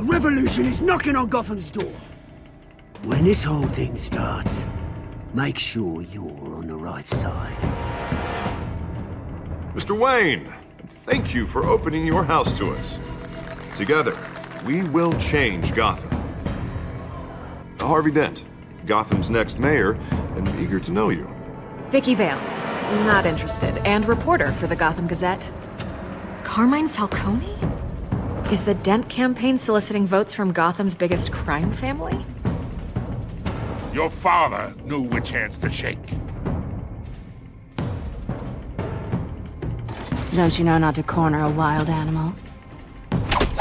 revolution is knocking on Gotham's door. When this whole thing starts, make sure you're on the right side. Mr. Wayne, thank you for opening your house to us. Together, we will change Gotham. Harvey Dent, Gotham's next mayor, and eager to know you. Vicky Vale, not interested, and reporter for the Gotham Gazette. Carmine Falcone? Is the Dent campaign soliciting votes from Gotham's biggest crime family? Your father knew which hands to shake. Don't you know not to corner a wild animal?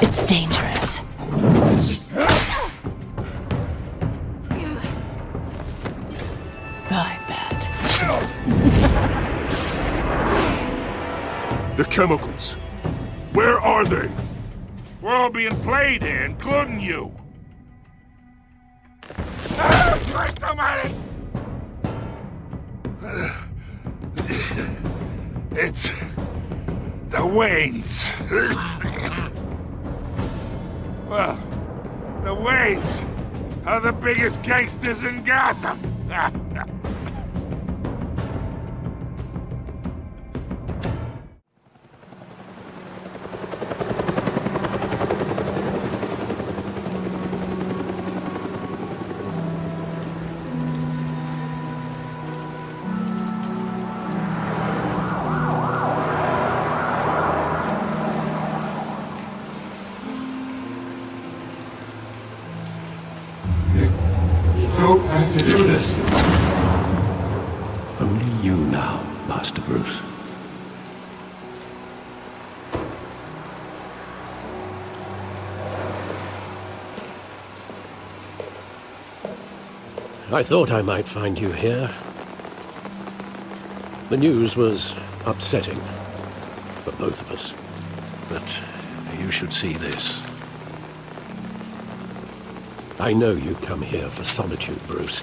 It's dangerous. I bet. The chemicals. Where are they? We're all being played here, including you. Christ almighty! It's the Waynes. Well, the Waynes are the biggest gangsters in Gotham. don't have to do this. Only you now, Master Bruce. I thought I might find you here. The news was upsetting for both of us, but you should see this. I know you come here for solitude, Bruce.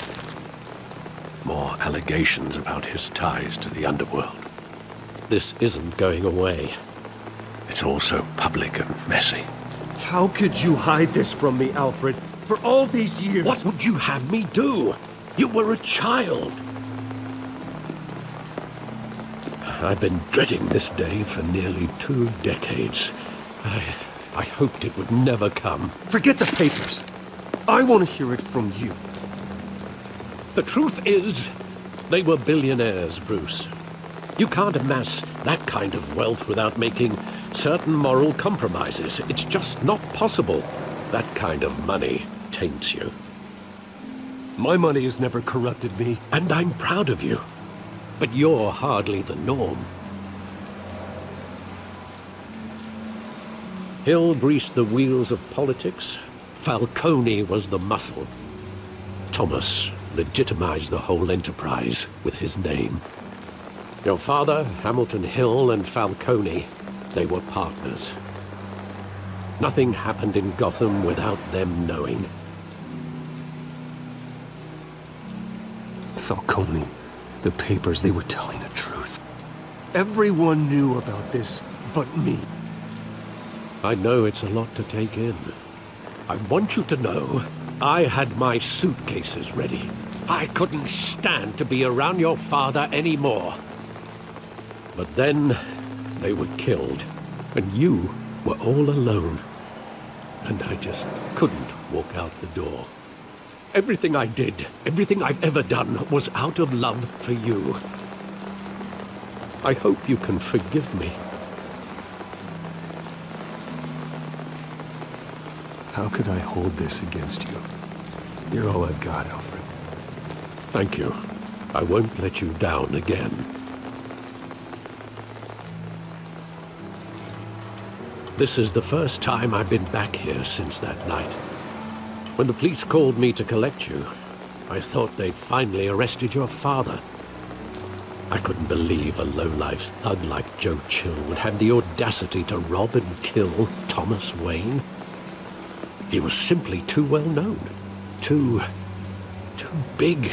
More allegations about his ties to the underworld. This isn't going away. It's all so public and messy. How could you hide this from me, Alfred? For all these years... What would you have me do? You were a child. I've been dreading this day for nearly 2 decades. I hoped it would never come. Forget the papers. I want to hear it from you. The truth is, they were billionaires, Bruce. You can't amass that kind of wealth without making certain moral compromises. It's just not possible. That kind of money taints you. My money has never corrupted me. And I'm proud of you. But you're hardly the norm. Hill greased the wheels of politics. Falcone was the muscle. Thomas legitimized the whole enterprise with his name. Your father, Hamilton Hill, and Falcone, they were partners. Nothing happened in Gotham without them knowing. Falcone, the papers, they were telling the truth. Everyone knew about this but me. I know it's a lot to take in. I want you to know, I had my suitcases ready. I couldn't stand to be around your father anymore. But then, they were killed, and you were all alone. And I just couldn't walk out the door. Everything I did, everything I've ever done, was out of love for you. I hope you can forgive me. How could I hold this against you? You're all I've got, Alfred. Thank you. I won't let you down again. This is the first time I've been back here since that night. When the police called me to collect you, I thought they'd finally arrested your father. I couldn't believe a low-life thug like Joe Chill would have the audacity to rob and kill Thomas Wayne. He was simply too well known. Too big.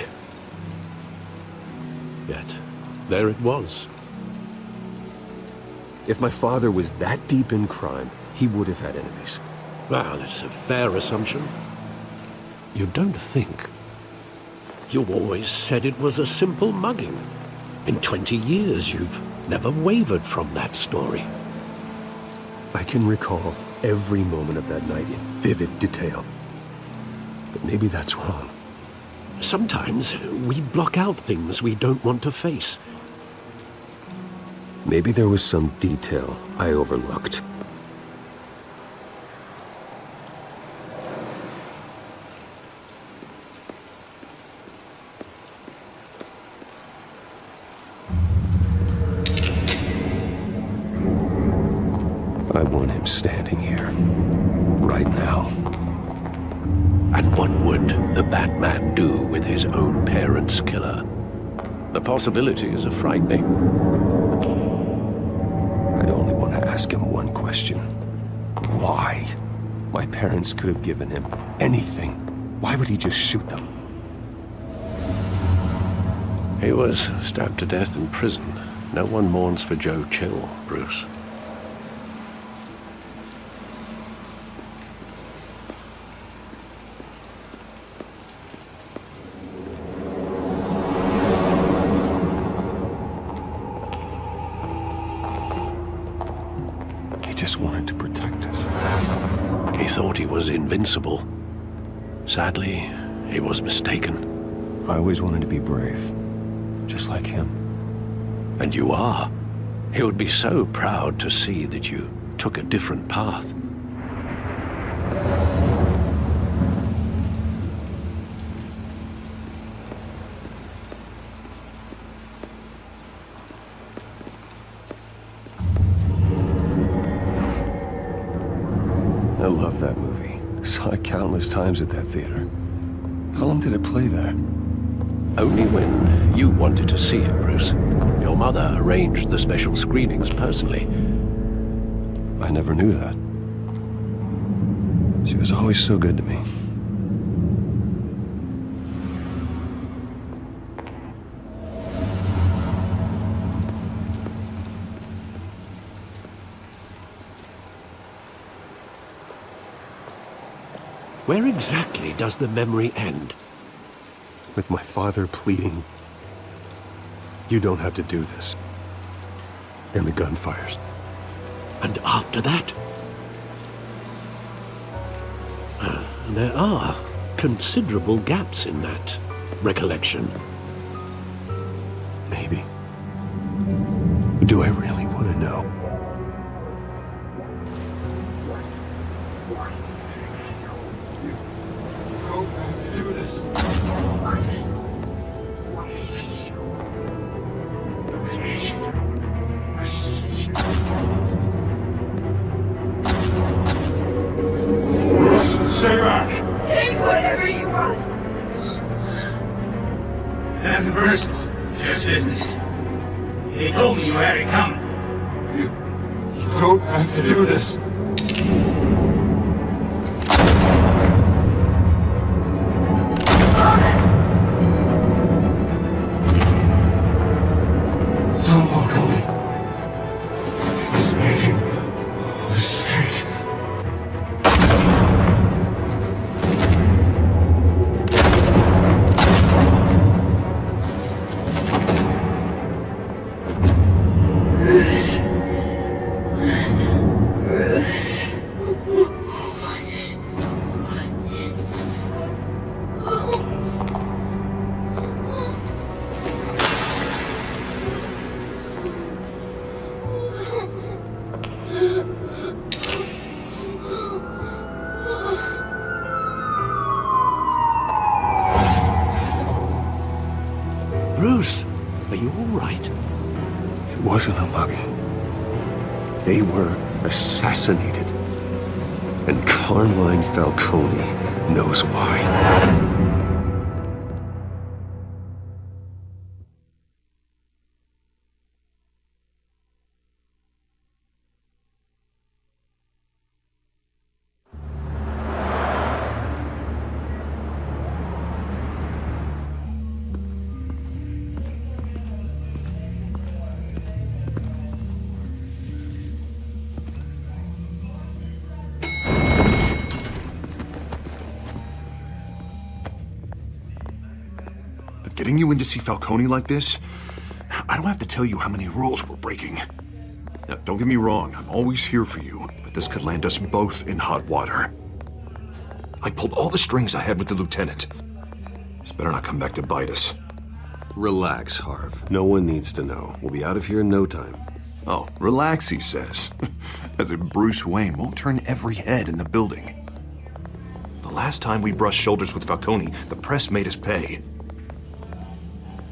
Yet, there it was. If my father was that deep in crime, he would have had enemies. Well, it's a fair assumption. You don't think. You always said it was a simple mugging. In 20 years, you've never wavered from that story. I can recall every moment of that night in vivid detail. But maybe that's wrong. Sometimes we block out things we don't want to face. Maybe there was some detail I overlooked. I want him standing here, right now. And what would the Batman do with his own parents' killer? The possibilities are frightening. I'd only want to ask him one question. Why? My parents could have given him anything. Why would he just shoot them? He was stabbed to death in prison. No one mourns for Joe Chill, Bruce. He just wanted to protect us. He thought he was invincible. Sadly, he was mistaken. I always wanted to be brave, just like him. And you are. He would be so proud to see that you took a different path. I love that movie. Saw it countless times at that theater. How long did it play there? Only when you wanted to see it, Bruce. Your mother arranged the special screenings personally. I never knew that. She was always so good to me. Where exactly does the memory end? With my father pleading, "You don't have to do this." And the gun fires. And after that? There are considerable gaps in that recollection. Maybe. Do I really want to know? Stay back! Take whatever you want. Nothing personal, just business. They told me you had it coming. You don't have to do this. Don't walk away. He's making a mistake. Bruce, are you all right? It wasn't a mugging. They were assassinated. And Carmine Falcone knows why. Getting you in to see Falcone like this? I don't have to tell you how many rules we're breaking. Now, don't get me wrong, I'm always here for you, but this could land us both in hot water. I pulled all the strings I had with the lieutenant. This better not come back to bite us. Relax, Harv. No one needs to know. We'll be out of here in no time. Oh, relax, he says. As if Bruce Wayne won't turn every head in the building. The last time we brushed shoulders with Falcone, the press made us pay.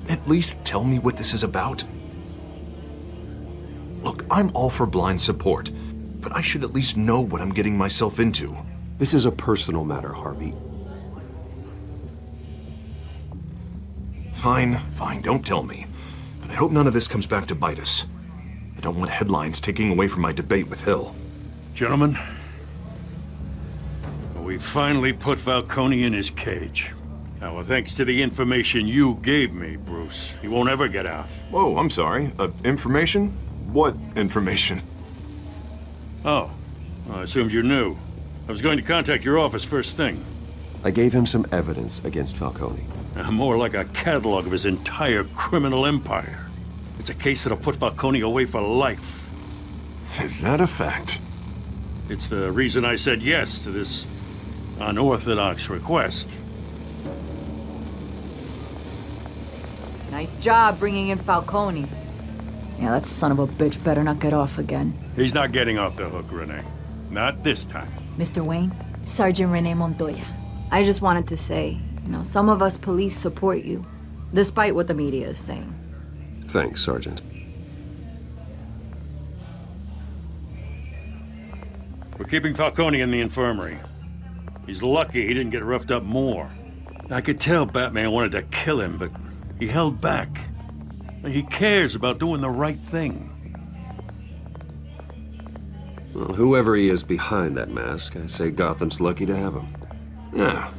At least tell me what this is about. Look, I'm all for blind support, but I should at least know what I'm getting myself into. This is a personal matter, Harvey. Fine, don't tell me. But I hope none of this comes back to bite us. I don't want headlines taking away from my debate with Hill. Gentlemen, we finally put Falcone in his cage. Now, well, thanks to the information you gave me, Bruce, he won't ever get out. Whoa, I'm sorry. Information? What information? Oh, well, I assumed you knew. I was going to contact your office first thing. I gave him some evidence against Falcone. More like a catalog of his entire criminal empire. It's a case that'll put Falcone away for life. Is that a fact? It's the reason I said yes to this unorthodox request. Nice job bringing in Falcone. Yeah, that son of a bitch better not get off again. He's not getting off the hook, Renee. Not this time. Mr. Wayne, Sergeant Renee Montoya. I just wanted to say, some of us police support you, despite what the media is saying. Thanks, Sergeant. We're keeping Falcone in the infirmary. He's lucky he didn't get roughed up more. I could tell Batman wanted to kill him, but he held back. He cares about doing the right thing. Well, whoever he is behind that mask, I say Gotham's lucky to have him. Yeah,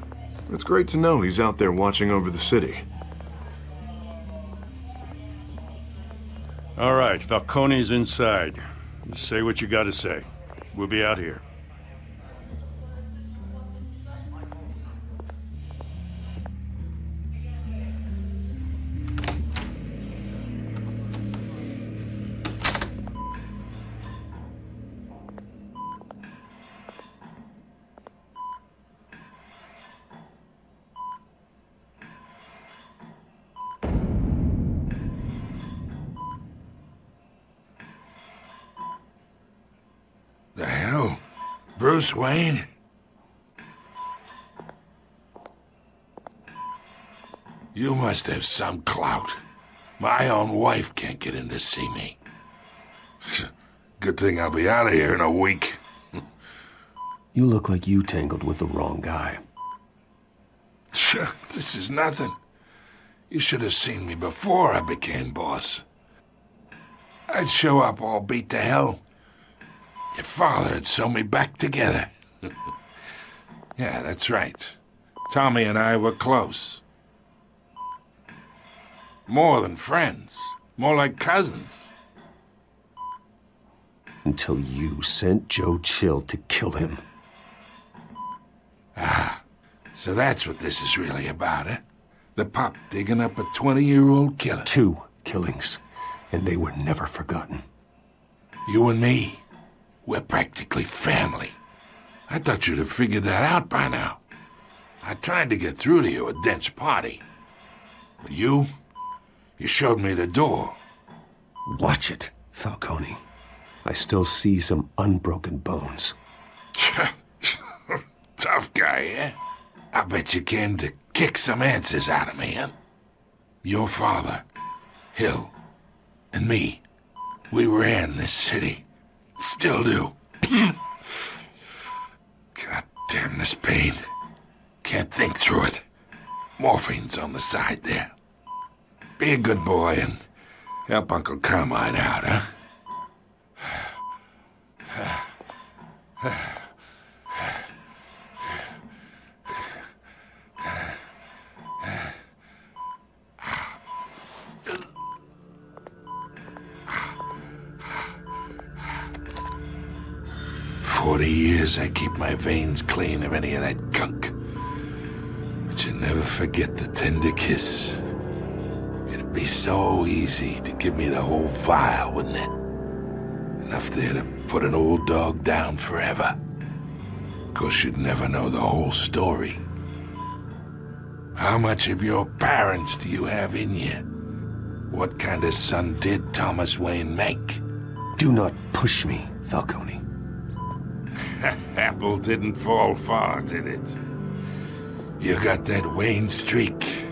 it's great to know he's out there watching over the city. All right, Falcone's inside. You say what you gotta say. We'll be out here. The hell? Bruce Wayne? You must have some clout. My own wife can't get in to see me. Good thing I'll be out of here in a week. You look like you tangled with the wrong guy. This is nothing. You should have seen me before I became boss. I'd show up all beat to hell. Your father had sewn me back together. Yeah, that's right. Tommy and I were close. More than friends. More like cousins. Until you sent Joe Chill to kill him. Ah, so that's what this is really about, eh? The pup digging up a 20-year-old killer. 2 killings, and they were never forgotten. You and me, we're practically family. I thought you'd have figured that out by now. I tried to get through to you at Dent's party. But you showed me the door. Watch it, Falcone. I still see some unbroken bones. Tough guy, eh? I bet you came to kick some answers out of me, huh? Your father, Hill, and me, we ran this city. Still do. God damn this pain. Can't think through it. Morphine's on the side there. Be a good boy and help Uncle Carmine out, huh? 40 years I keep my veins clean of any of that gunk. But you never forget the tender kiss It'd be so easy to give me the whole file, wouldn't it? Enough there to put an old dog down forever. Of course, you'd never know the whole story. How much of your parents do you have in you? What kind of son did Thomas Wayne make? Do not push me, Falcone. Apple didn't fall far, did it? You got that Wayne streak.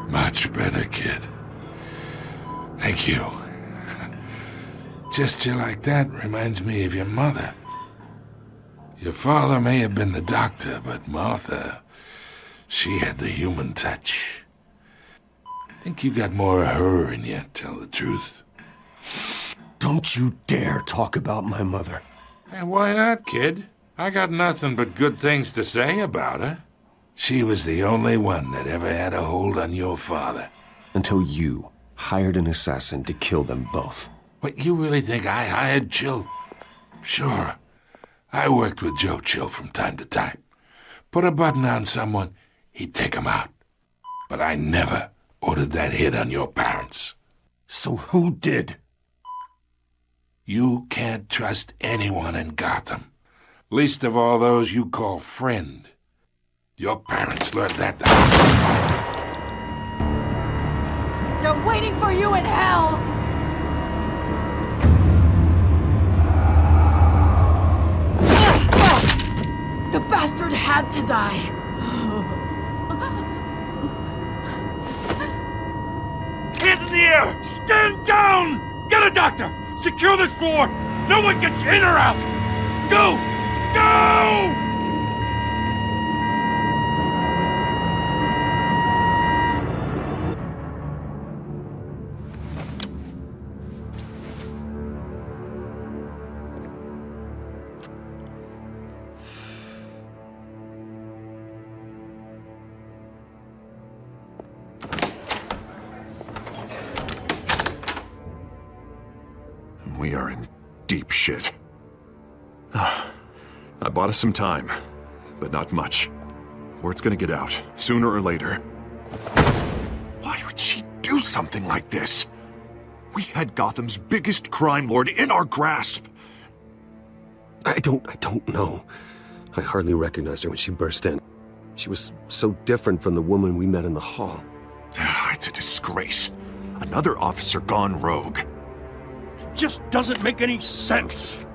Much better, kid. Thank you. Gesture like that reminds me of your mother. Your father may have been the doctor, but Martha, she had the human touch. I think you got more of her in you, tell the truth. Don't you dare talk about my mother. And why not, kid? I got nothing but good things to say about her. She was the only one that ever had a hold on your father. Until you hired an assassin to kill them both. What, you really think I hired Chill? Sure. I worked with Joe Chill from time to time. Put a button on someone, he'd take him out. But I never ordered that hit on your parents. So who did? You can't trust anyone in Gotham. Least of all those you call friend. Your parents learned that. They're waiting for you in hell! The bastard had to die. Hands in the air! Stand down! Get a doctor! Secure this floor! No one gets in or out! Go! Go! We are in deep shit. I bought us some time, but not much. Word's gonna get out, sooner or later. Why would she do something like this? We had Gotham's biggest crime lord in our grasp. I don't know. I hardly recognized her when she burst in. She was so different from the woman we met in the hall. It's a disgrace. Another officer gone rogue. Just doesn't make any sense.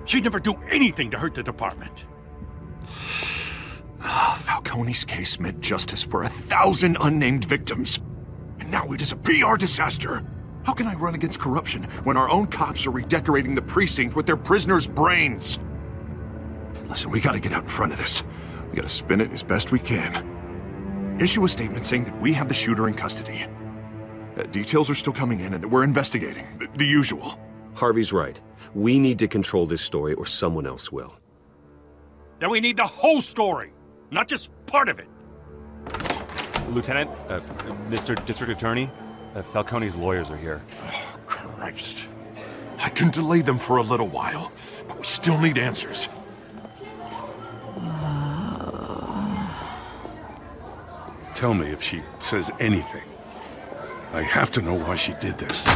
She'd never do anything to hurt the department. Falcone's case meant justice for 1,000 unnamed victims. And now it is a PR disaster. How can I run against corruption when our own cops are redecorating the precinct with their prisoners' brains? Listen, we gotta get out in front of this. We gotta spin it as best we can. Issue a statement saying that we have the shooter in custody. Details are still coming in and that we're investigating. The usual. Harvey's right. We need to control this story or someone else will. Then we need the whole story, not just part of it. Lieutenant, Mr. District Attorney, Falcone's lawyers are here. Oh, Christ. I can delay them for a little while, but we still need answers. Tell me if she says anything. I have to know why she did this.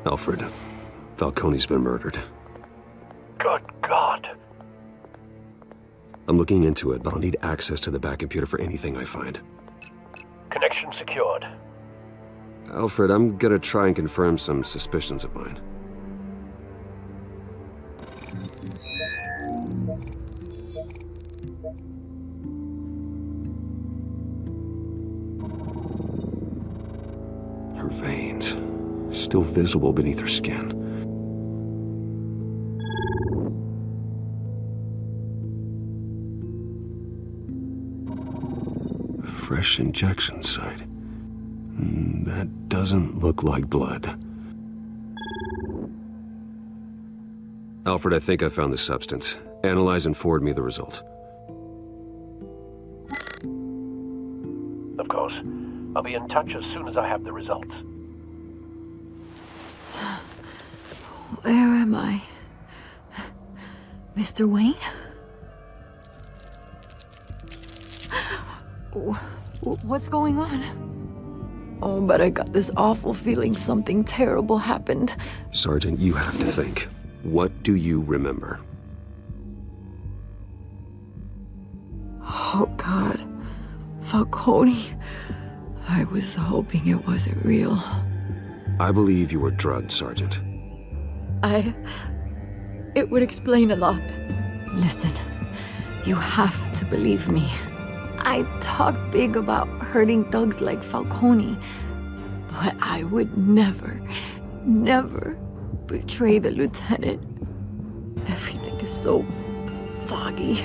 Alfred, Falcone's been murdered. Good God. I'm looking into it, but I'll need access to the back computer for anything I find. Connection secured. Alfred, I'm gonna try and confirm some suspicions of mine. Her veins, still visible beneath her skin. Fresh injection site. That doesn't look like blood. Alfred, I think I found the substance. Analyze and forward me the result. Of course. I'll be in touch as soon as I have the results. Where am I? Mr. Wayne? What's going on? Oh, but I got this awful feeling something terrible happened. Sergeant, you have to think. What do you remember? Oh, God. Falcone. I was hoping it wasn't real. I believe you were drugged, Sergeant. It would explain a lot. Listen, you have to believe me. I talk big about hurting thugs like Falcone, but I would never betray the lieutenant. Everything is so foggy.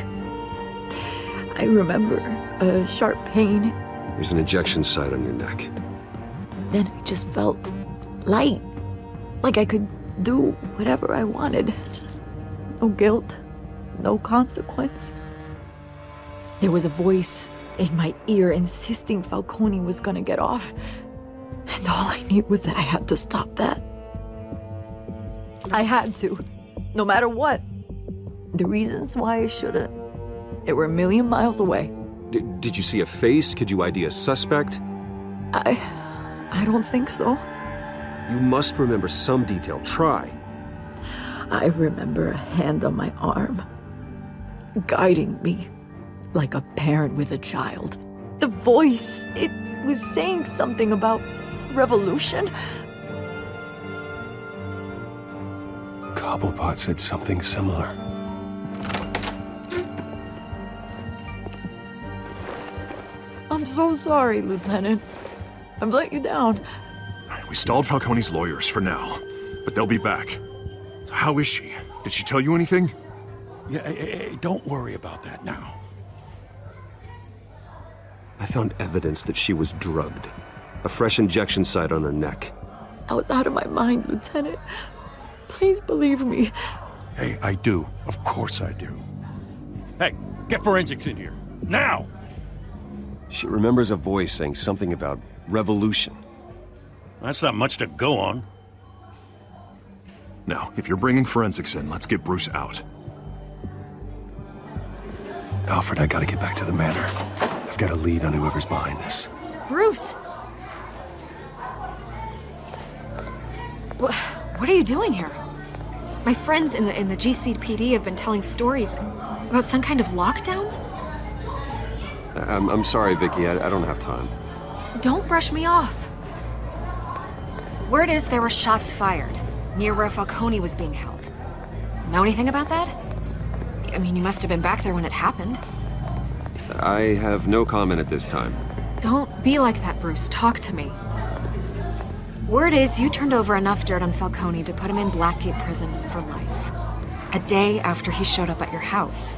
I remember a sharp pain. There's an injection site on your neck. Then I just felt light, like I could do whatever I wanted. No guilt, no consequence. There was a voice in my ear insisting Falcone was gonna get off. And all I knew was that I had to stop that. I had to, no matter what. The reasons why I shouldn't, they were a million miles away. Did you see a face? Could you ID a suspect? I don't think so. You must remember some detail. Try. I remember a hand on my arm, guiding me like a parent with a child. The voice, it was saying something about revolution. Cobblepot said something similar. I'm so sorry, Lieutenant. I've let you down. We stalled Falcone's lawyers for now, but they'll be back. So how is she? Did she tell you anything? Yeah, hey, don't worry about that now. I found evidence that she was drugged. A fresh injection site on her neck. I was out of my mind, Lieutenant. Please believe me. Hey, I do. Of course I do. Hey, get forensics in here. Now! She remembers a voice saying something about revolution. That's not much to go on. Now, if you're bringing forensics in, let's get Bruce out. Alfred, I gotta get back to the manor. I've got a lead on whoever's behind this. Bruce! What are you doing here? My friends in the GCPD have been telling stories about some kind of lockdown? I'm sorry, Vicky. I don't have time. Don't brush me off. Word is there were shots fired near where Falcone was being held. Know anything about that? I mean, you must have been back there when it happened. I have no comment at this time. Don't be like that, Bruce. Talk to me. Word is you turned over enough dirt on Falcone to put him in Blackgate Prison for life. A day after he showed up at your house.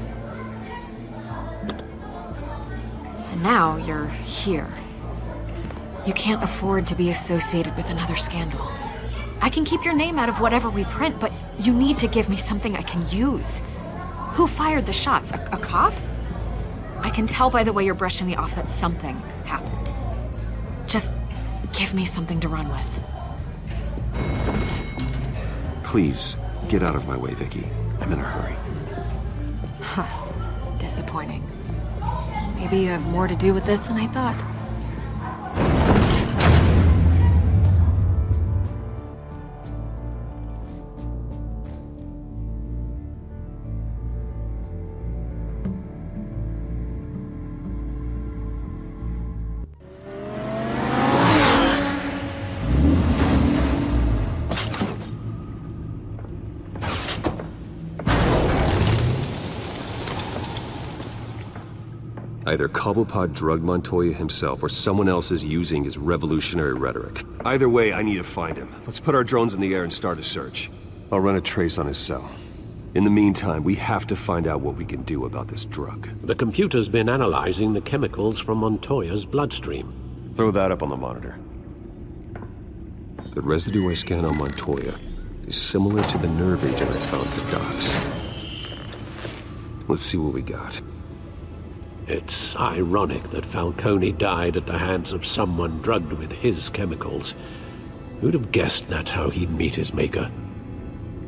And now you're here. You can't afford to be associated with another scandal. I can keep your name out of whatever we print, but you need to give me something I can use. Who fired the shots? A cop? I can tell by the way you're brushing me off that something happened. Just give me something to run with. Please, get out of my way, Vicky. I'm in a hurry. Huh. Disappointing. Maybe you have more to do with this than I thought. Either Cobblepot drugged Montoya himself, or someone else is using his revolutionary rhetoric. Either way, I need to find him. Let's put our drones in the air and start a search. I'll run a trace on his cell. In the meantime, we have to find out what we can do about this drug. The computer's been analyzing the chemicals from Montoya's bloodstream. Throw that up on the monitor. The residue I scanned on Montoya is similar to the nerve agent I found at the docks. Let's see what we got. It's ironic that Falcone died at the hands of someone drugged with his chemicals. Who'd have guessed that's how he'd meet his maker?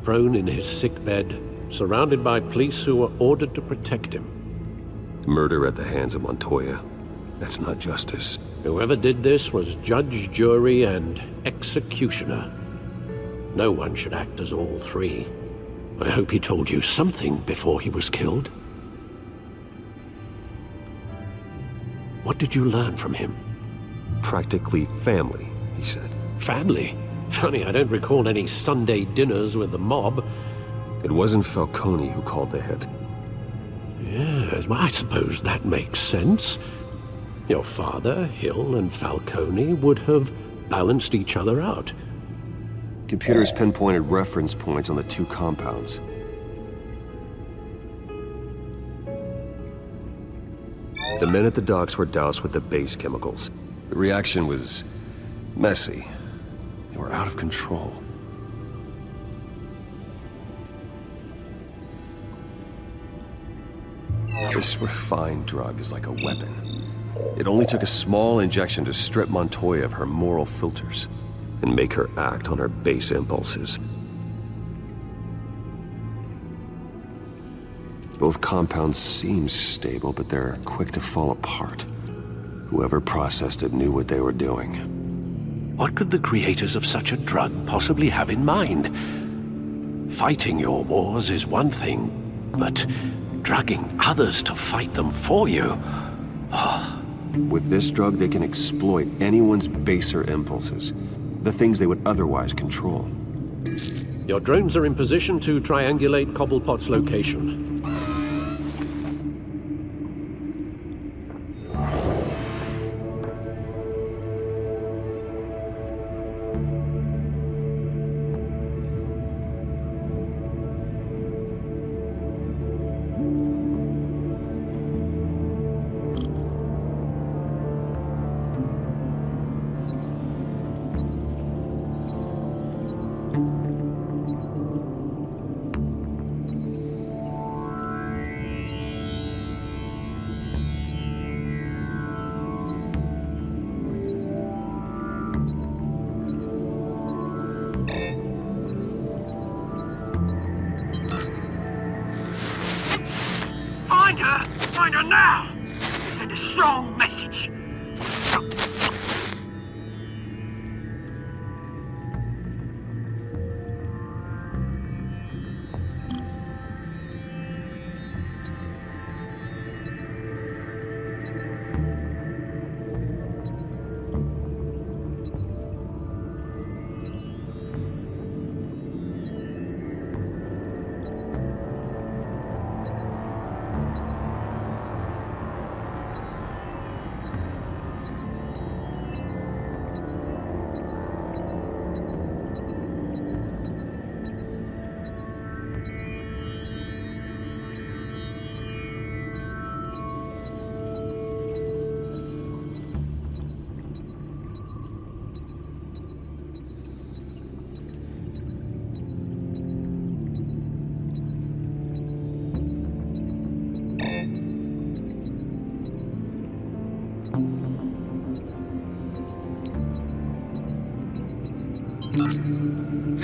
Prone in his sickbed, surrounded by police who were ordered to protect him. Murder at the hands of Montoya. That's not justice. Whoever did this was judge, jury, and executioner. No one should act as all three. I hope he told you something before he was killed. What did you learn from him? Practically family, he said. Family? Funny, I don't recall any Sunday dinners with the mob. It wasn't Falcone who called the hit. Yes, well, I suppose that makes sense. Your father, Hill, and Falcone would have balanced each other out. Computers pinpointed reference points on the two compounds. The men at the docks were doused with the base chemicals. The reaction was messy. They were out of control. This refined drug is like a weapon. It only took a small injection to strip Montoya of her moral filters and make her act on her base impulses. Both compounds seem stable, but they're quick to fall apart. Whoever processed it knew what they were doing. What could the creators of such a drug possibly have in mind? Fighting your wars is one thing, but drugging others to fight them for you? Oh. With this drug, they can exploit anyone's baser impulses, the things they would otherwise control. Your drones are in position to triangulate Cobblepot's location. Find her now! Send a strong message.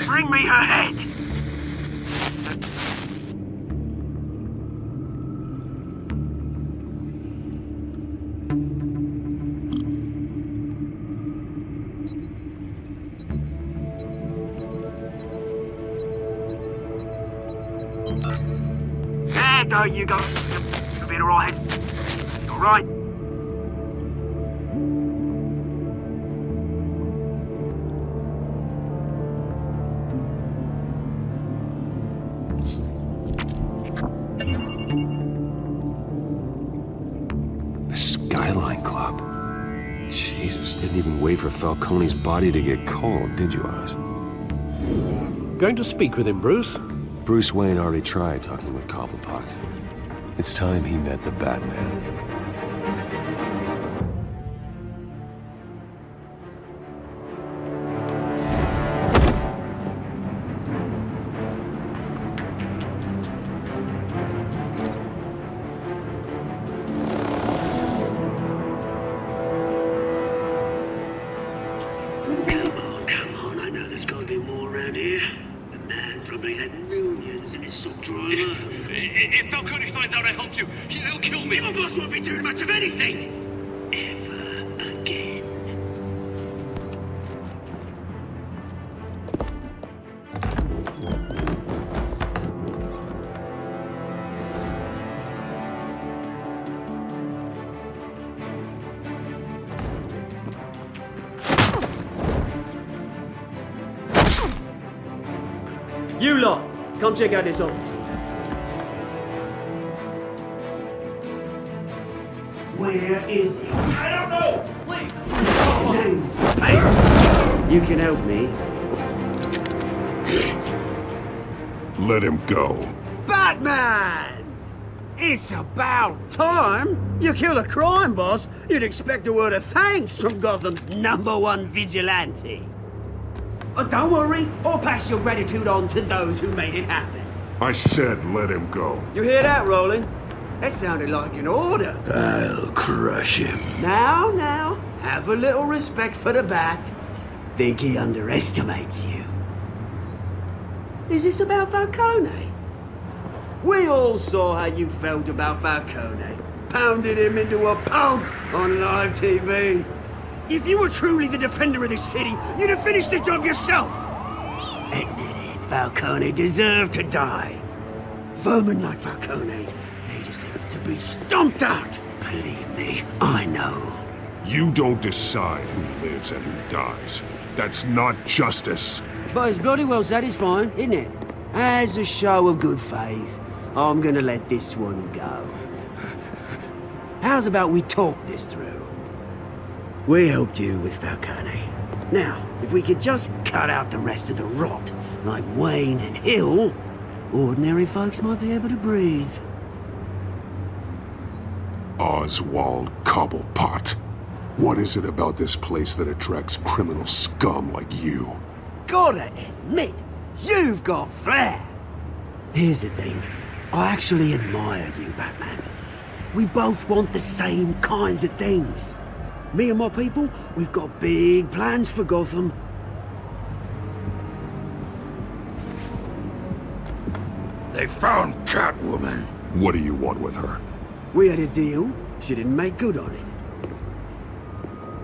Bring me her head! There you go. You'll be alright. Alright. Didn't even wait for Falcone's body to get cold, did you, Oz? Going to speak with him, Bruce? Bruce Wayne already tried talking with Cobblepot. It's time he met the Batman. If Falcone finds out I helped you, he'll kill me. Your boss won't be doing much of anything. You lot, come check out this office. Where is he? I don't know! Please! Names, hey! You can help me. Let him go. Batman! It's about time! You kill a crime boss, you'd expect a word of thanks from Gotham's #1 vigilante. But don't worry, I'll pass your gratitude on to those who made it happen. I said let him go. You hear that, Roland? That sounded like an order. I'll crush him. Now, have a little respect for the Bat. Think he underestimates you. Is this about Falcone? We all saw how you felt about Falcone. Pounded him into a pulp on live TV. If you were truly the defender of this city, you'd have finished the job yourself. Admit it, Falcone deserved to die. Vermin like Falcone, they deserve to be stomped out. Believe me, I know. You don't decide who lives and who dies. That's not justice. But it's bloody well satisfying, isn't it? As a show of good faith, I'm gonna let this one go. How's about we talk this through? We helped you with Falcone. Now, if we could just cut out the rest of the rot, like Wayne and Hill, ordinary folks might be able to breathe. Oswald Cobblepot. What is it about this place that attracts criminal scum like you? Gotta admit, you've got flair. Here's the thing. I actually admire you, Batman. We both want the same kinds of things. Me and my people, we've got big plans for Gotham. They found Catwoman. What do you want with her? We had a deal. She didn't make good on it.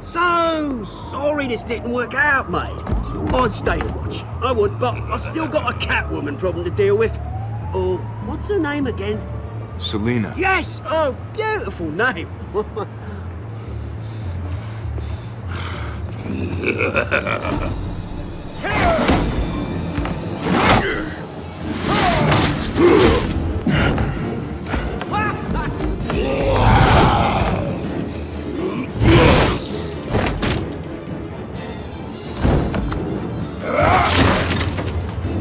So sorry this didn't work out, mate. I'd stay and watch. I would, but I still got a Catwoman problem to deal with. Oh, what's her name again? Selina. Yes! Oh, beautiful name.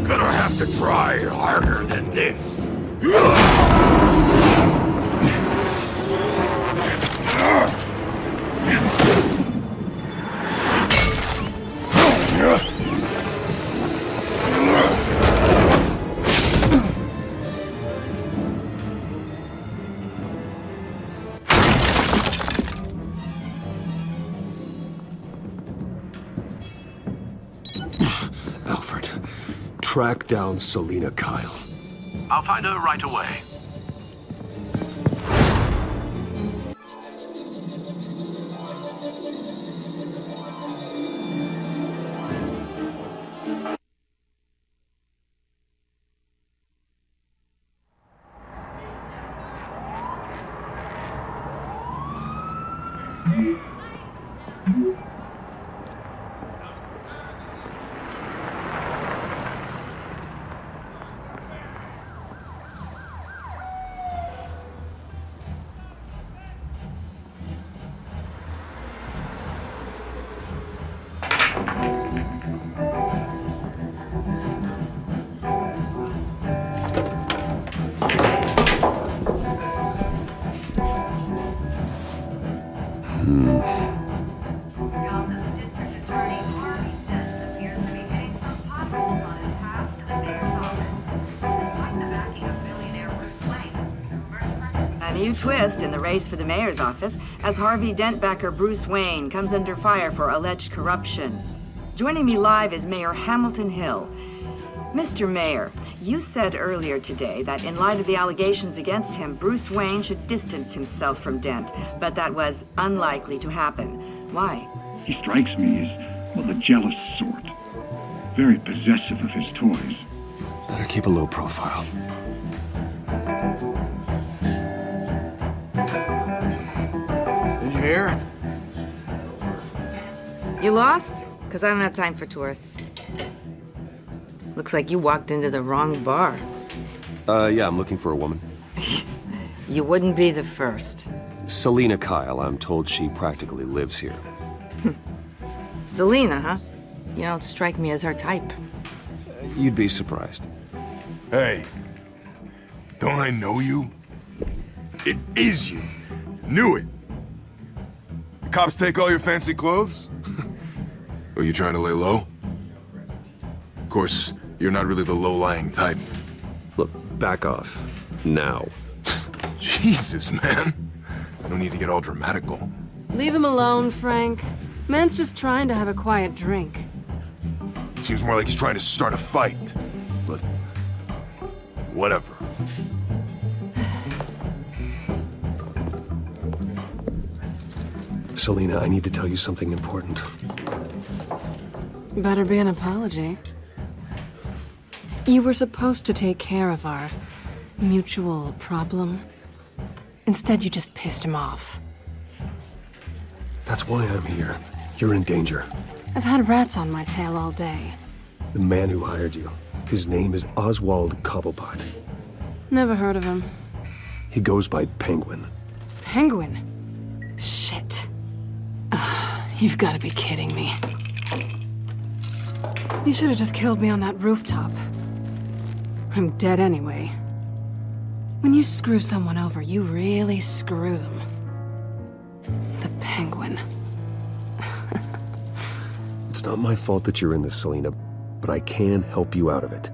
Gonna have to try harder than this. Alfred, track down Selina Kyle. I'll find her right away. A new twist in the race for the mayor's office as Harvey Dent backer Bruce Wayne comes under fire for alleged corruption. Joining me live is Mayor Hamilton Hill. Mr. Mayor, you said earlier today that in light of the allegations against him, Bruce Wayne should distance himself from Dent, but that was unlikely to happen. Why? He strikes me as, well, the jealous sort. Very possessive of his toys. Better keep a low profile. Did you hear? You lost? Because I don't have time for tourists. Looks like you walked into the wrong bar. Yeah, I'm looking for a woman. You wouldn't be the first. Selina Kyle, I'm told she practically lives here. Selina, huh? You don't strike me as her type. You'd be surprised. Hey, don't I know you? It is you. Knew it. The cops take all your fancy clothes? Are you trying to lay low? Of course, you're not really the low-lying type. Look, back off. Now. Jesus, man. No need to get all dramatical. Leave him alone, Frank. Man's just trying to have a quiet drink. Seems more like he's trying to start a fight. But... whatever. Selina, I need to tell you something important. Better be an apology. You were supposed to take care of our mutual problem. Instead, you just pissed him off. That's why I'm here. You're in danger. I've had rats on my tail all day. The man who hired you, his name is Oswald Cobblepot. Never heard of him. He goes by Penguin. Penguin? Shit. Ugh, you've got to be kidding me. You should have just killed me on that rooftop. I'm dead anyway. When you screw someone over, you really screw them. The Penguin. It's not my fault that you're in this, Selina, but I can help you out of it.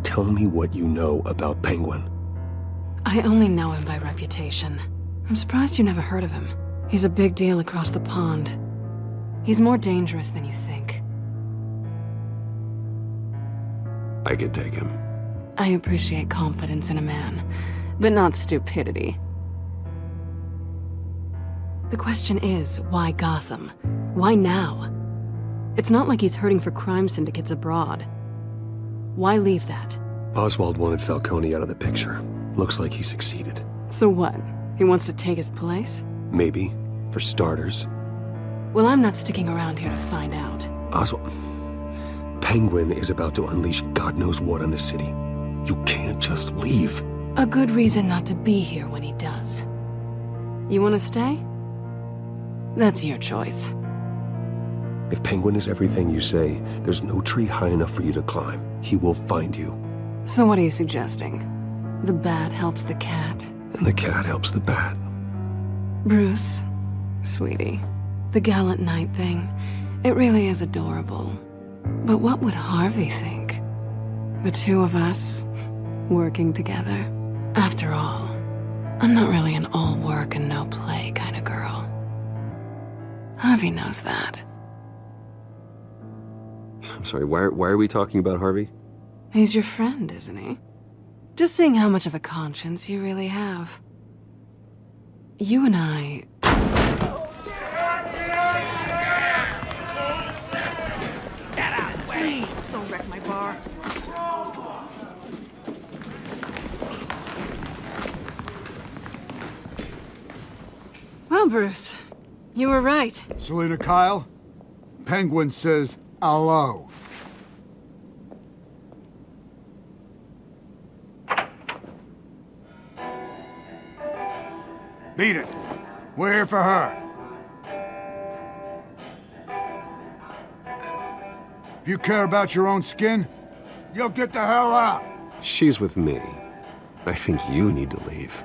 Tell me what you know about Penguin. I only know him by reputation. I'm surprised you never heard of him. He's a big deal across the pond. He's more dangerous than you think. I can take him. I appreciate confidence in a man, but not stupidity. The question is, why Gotham? Why now? It's not like he's hurting for crime syndicates abroad. Why leave that? Oswald wanted Falcone out of the picture. Looks like he succeeded. So what? He wants to take his place? Maybe. For starters. Well, I'm not sticking around here to find out. Oswald... Penguin is about to unleash God knows what on the city. You can't just leave. A good reason not to be here when he does. You want to stay? That's your choice. If Penguin is everything you say, there's no tree high enough for you to climb. He will find you. So what are you suggesting? The bat helps the cat? And the cat helps the bat. Bruce, sweetie, the gallant knight thing, it really is adorable. But what would Harvey think? The two of us, working together. After all, I'm not really an all work and no play kind of girl. Harvey knows that. I'm sorry, why are we talking about Harvey? He's your friend, isn't he? Just seeing how much of a conscience you really have. You and I... Get out of the way! Don't wreck my bar. Well, Bruce, you were right. Selina Kyle, Penguin says hello. Beat it. We're here for her. If you care about your own skin, you'll get the hell out. She's with me. I think you need to leave.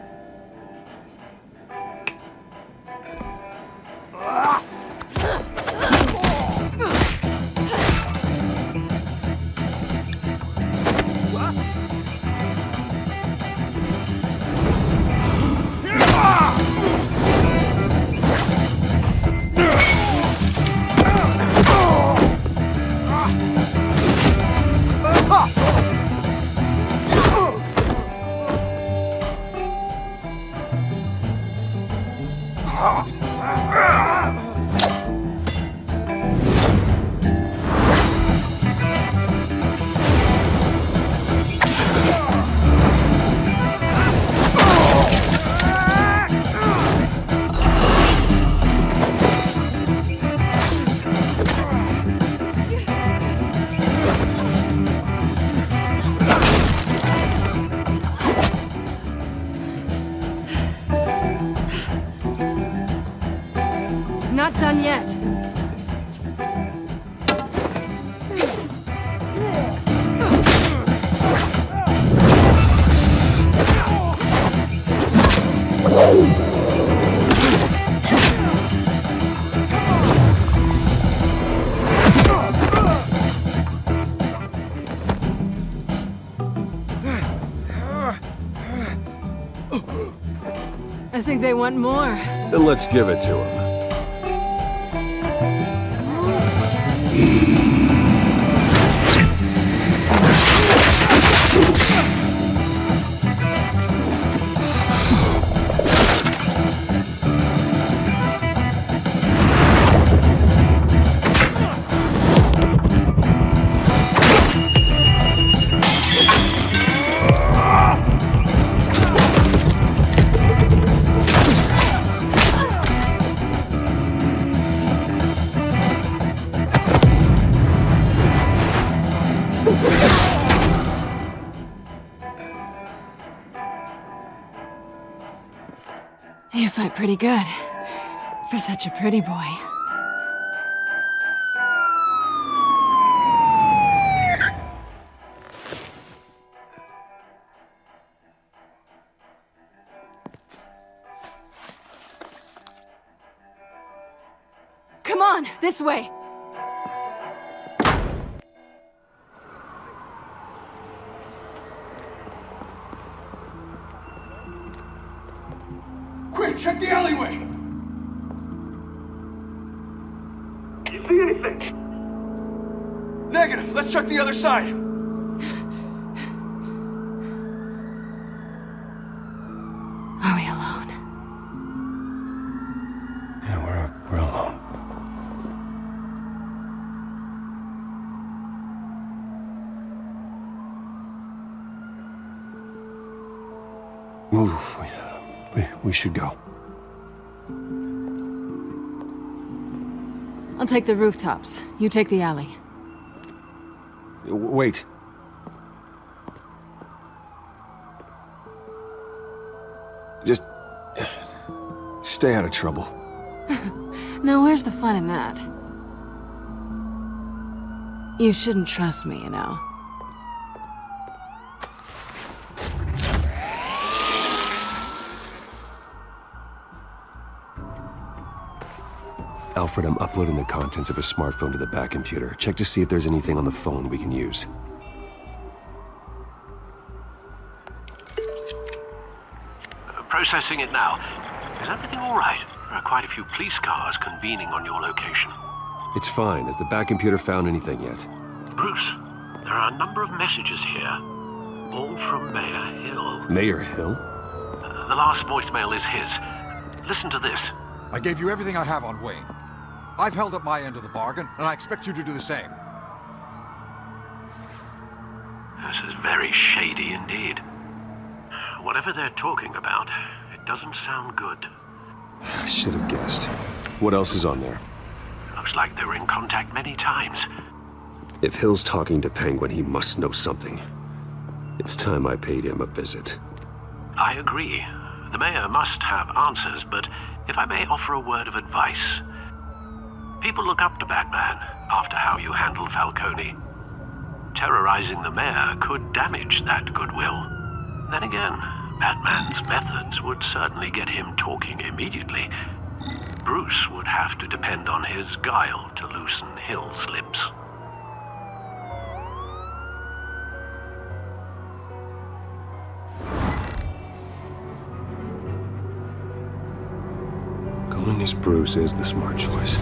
they want more. Then let's give it to them. You fight pretty good. For such a pretty boy. Come on, this way! Quick, check the alleyway! You see anything? Negative. Let's check the other side. Are we alone? Yeah, we're alone. Move. We should go. I'll take the rooftops. You take the alley. Wait. Just stay out of trouble. Now, where's the fun in that? You shouldn't trust me, you know. Alfred, I'm uploading the contents of a smartphone to the back computer. Check to see if there's anything on the phone we can use. Processing it now. Is everything all right? There are quite a few police cars convening on your location. It's fine. Has the back computer found anything yet? Bruce, there are a number of messages here. All from Mayor Hill. Mayor Hill? The last voicemail is his. Listen to this. I gave you everything I have on Wayne. I've held up my end of the bargain, and I expect you to do the same. This is very shady indeed. Whatever they're talking about, it doesn't sound good. I should have guessed. What else is on there? Looks like they were in contact many times. If Hill's talking to Penguin, he must know something. It's time I paid him a visit. I agree. The mayor must have answers, but if I may offer a word of advice. People look up to Batman after how you handled Falcone. Terrorizing the mayor could damage that goodwill. Then again, Batman's methods would certainly get him talking immediately. Bruce would have to depend on his guile to loosen Hill's lips. Going as Bruce is the smart choice.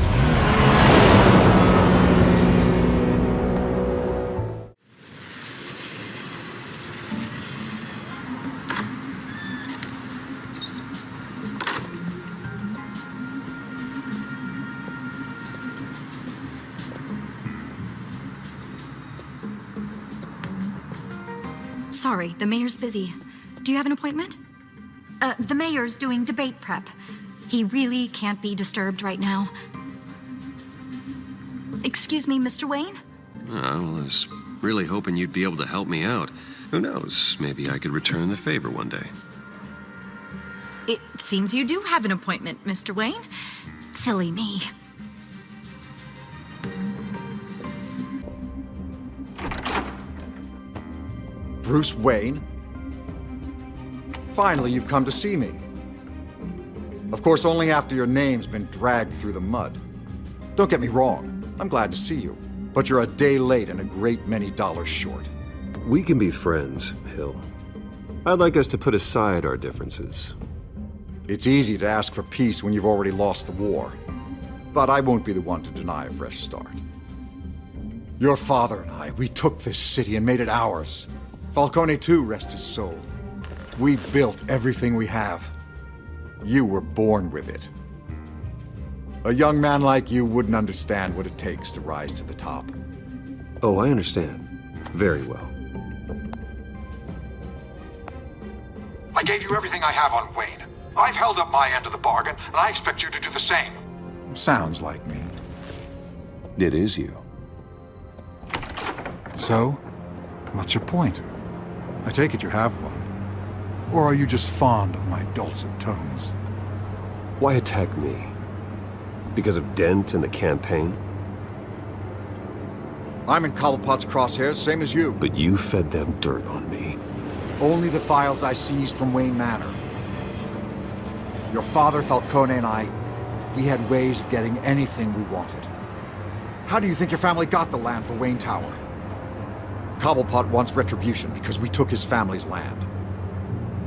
Sorry, the mayor's busy. Do you have an appointment? The mayor's doing debate prep. He really can't be disturbed right now. Excuse me, Mr. Wayne? Oh, well, I was really hoping you'd be able to help me out. Who knows? Maybe I could return the favor one day. It seems you do have an appointment, Mr. Wayne. Silly me. Bruce Wayne? Finally, you've come to see me. Of course, only after your name's been dragged through the mud. Don't get me wrong, I'm glad to see you. But you're a day late and a great many dollars short. We can be friends, Hill. I'd like us to put aside our differences. It's easy to ask for peace when you've already lost the war. But I won't be the one to deny a fresh start. Your father and I, we took this city and made it ours. Falcone too, rest his soul. We built everything we have. You were born with it. A young man like you wouldn't understand what it takes to rise to the top. Oh, I understand. Very well. I gave you everything I have on Wayne. I've held up my end of the bargain, and I expect you to do the same. Sounds like me. It is you. So, what's your point? I take it you have one. Or are you just fond of my dulcet tones? Why attack me? Because of Dent and the campaign? I'm in Cobblepot's crosshairs, same as you. But you fed them dirt on me. Only the files I seized from Wayne Manor. Your father, Falcone, and I, we had ways of getting anything we wanted. How do you think your family got the land for Wayne Tower? Cobblepot wants retribution because we took his family's land.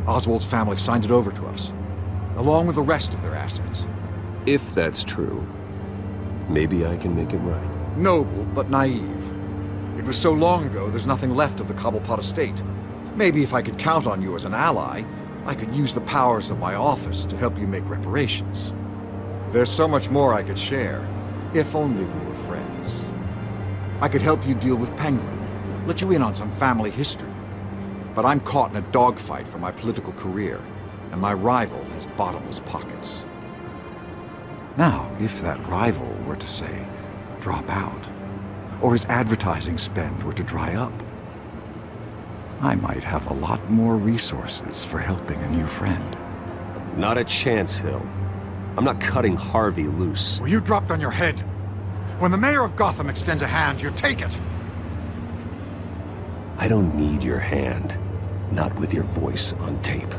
Oswald's family signed it over to us, along with the rest of their assets. If that's true, maybe I can make it right. Noble, but naive. It was so long ago, there's nothing left of the Cobblepot estate. Maybe if I could count on you as an ally, I could use the powers of my office to help you make reparations. There's so much more I could share, if only we were friends. I could help you deal with Penguin, let you in on some family history. But I'm caught in a dogfight for my political career, and my rival has bottomless pockets. Now, if that rival were to say, drop out, or his advertising spend were to dry up, I might have a lot more resources for helping a new friend. Not a chance, Hill. I'm not cutting Harvey loose. Well, you dropped on your head. When the mayor of Gotham extends a hand, you take it. I don't need your hand. Not with your voice on tape.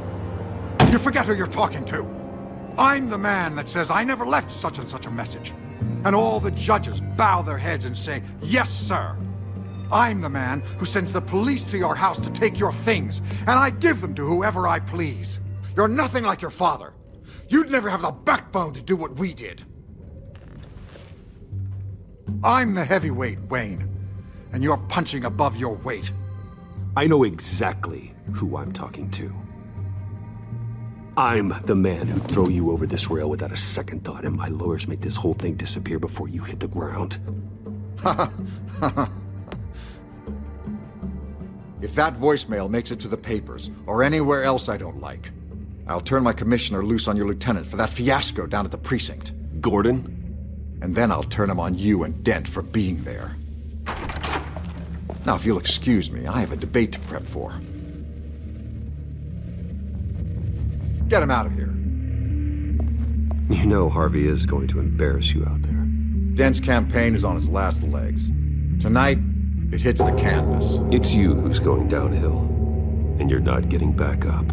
You forget who you're talking to. I'm the man that says I never left such and such a message. And all the judges bow their heads and say, yes, sir. I'm the man who sends the police to your house to take your things, and I give them to whoever I please. You're nothing like your father. You'd never have the backbone to do what we did. I'm the heavyweight, Wayne, and you're punching above your weight. I know exactly who I'm talking to. I'm the man who'd throw you over this rail without a second thought, and my lawyers make this whole thing disappear before you hit the ground. If that voicemail makes it to the papers, or anywhere else I don't like, I'll turn my commissioner loose on your lieutenant for that fiasco down at the precinct. Gordon? And then I'll turn him on you and Dent for being there. Now, if you'll excuse me, I have a debate to prep for. Get him out of here. You know Harvey is going to embarrass you out there. Dent's campaign is on its last legs. Tonight, it hits the canvas. It's you who's going downhill, and you're not getting back up.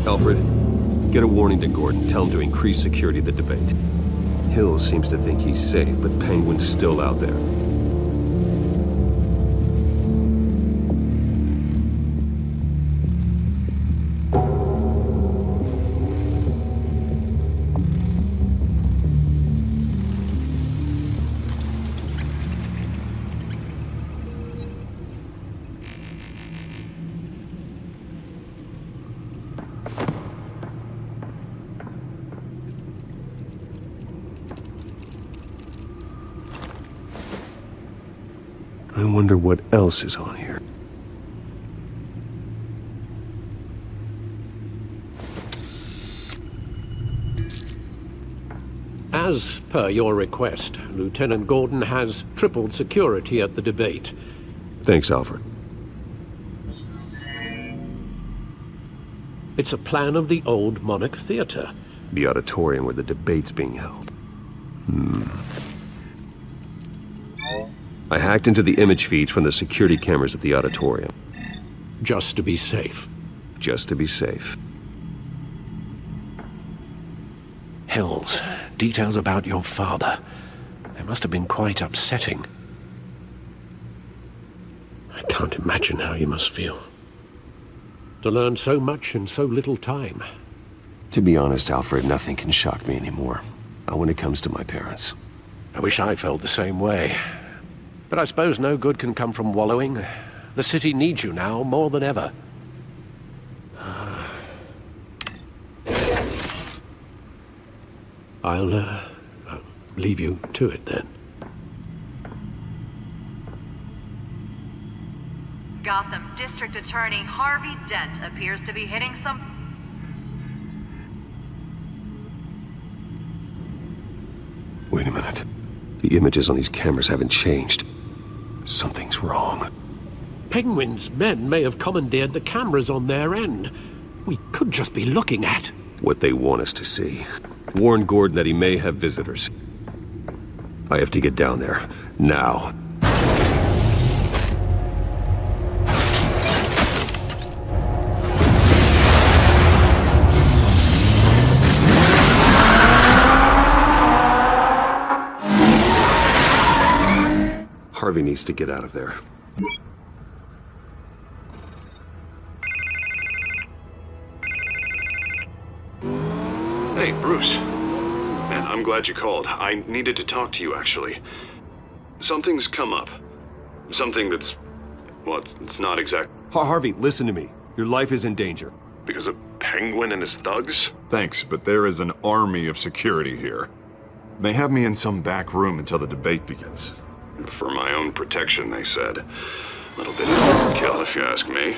Alfred, get a warning to Gordon. Tell him to increase security of the debate. Hill seems to think he's safe, but Penguin's still out there. I wonder what else is on here. As per your request, Lieutenant Gordon has tripled security at the debate. Thanks, Alfred. It's a plan of the old Monarch Theater. The auditorium where the debate's being held. I hacked into the image feeds from the security cameras at the auditorium. Just to be safe. Just to be safe. hills. Details about your father. They must have been quite upsetting. I can't imagine how you must feel. To learn so much in so little time. To be honest, Alfred, nothing can shock me anymore. Not when it comes to my parents. I wish I felt the same way. But I suppose no good can come from wallowing. The city needs you now more than ever. I'll leave you to it then. Gotham District Attorney Harvey Dent appears to be hitting some... Wait a minute. The images on these cameras haven't changed. Something's wrong. Penguin's men may have commandeered the cameras on their end. We could just be looking at... what they want us to see. Warn Gordon that he may have visitors. I have to get down there. Now. Harvey needs to get out of there. Hey, Bruce. Man, I'm glad you called. I needed to talk to you, actually. Something's come up. Something that's... well, it's not exact... Harvey, listen to me. Your life is in danger. Because of Penguin and his thugs? Thanks, but there is an army of security here. They have me in some back room until the debate begins. For my own protection, they said. A little bit of overkill, if you ask me.